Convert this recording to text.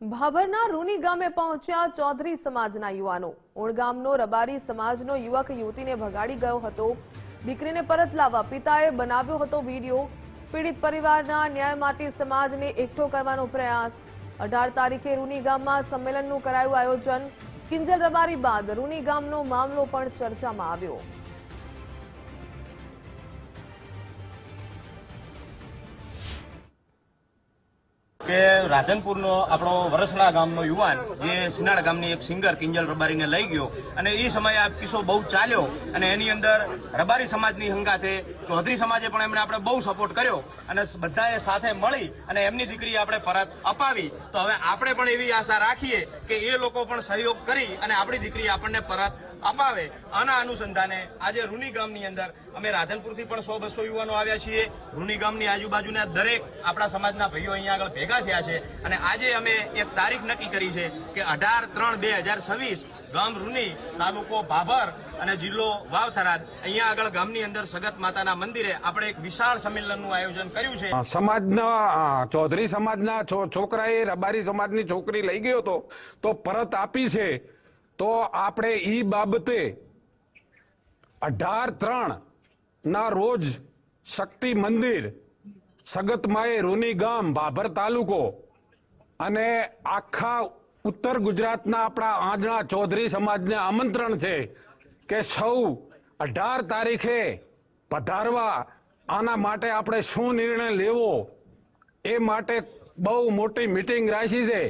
ભાભરના રૂની ગામે પહોંચ્યા ચૌધરી સમાજના યુવાનો। ઉણગામનો રબારી સમાજનો યુવક યુવતીને ભગાડી ગયો હતો। દીકરીને પરત લાવવા પિતાએ બનાવ્યો હતો વિડીયો। પીડિત પરિવારના ન્યાય માટે સમાજને એકઠો કરવાનો પ્રયાસ। 18 તારીખે રૂની ગામમાં સંમેલનનું કરાયું આયોજન। કિંજલ રબારી બાદ રૂની ગામનો મામલો પણ ચર્ચામાં આવ્યો। કે રાધનપુરનો આપણો વરસણા ગામનો યુવાન જે સિનાળ ગામની એક સિંગર કિંજલ રબારીને લઈ ગયો અને એ સમયે આ કિસ્સો બહુ ચાલ્યો અને એની અંદર રબારી સમાજની હંગાથે ચૌધરી સમાજે પણ એમણે આપણે બહુ સપોર્ટ કર્યો અને બધાએ સાથે મળી અને એમની દીકરી આપણે પરત અપાવી। તો હવે આપણે પણ એવી આશા રાખીએ કે એ લોકો પણ સહયોગ કરી અને આપણી દીકરી આપણને પરત અપાવે। આના અનુસંધાને આજે રૂની ગામની અંદર અમે રાધનપુરથી પણ 100-200 યુવાનો આવ્યા છીએ। રૂની ગામની આજુબાજુના દરેક આપણા સમાજના ભાઈઓ અહીંયા આગળ ભેગા થયા છે અને આજે અમે એક તારીખ નક્કી કરી છે કે 18/3/2026 ગામ રૂની, તાલુકો ભાભર અને જિલ્લો વાવ-થરાદ અહીંયા આગળ ગામની અંદર સગત માતાના મંદિરે આપણે એક વિશાળ સંમેલનનું આયોજન કર્યું છે। સમાજના ચૌધરી સમાજના છોકરાએ રબારી સમાજની છોકરી લઈ ગયો હતો તો પરત આપી છે। તો આપણે ઈ બાબતે 18/3 ના રોજ શક્તિ મંદિર સગતમાએ રૂની ગામ ભાભર તાલુકો અને આખા ઉત્તર ગુજરાતના આપણા આંજણા ચૌધરી સમાજને આમંત્રણ છે કે સૌ 18 તારીખે પધારવા। આના માટે આપણે શું નિર્ણય લેવો એ માટે બહુ મોટી મીટિંગ રાખી છે।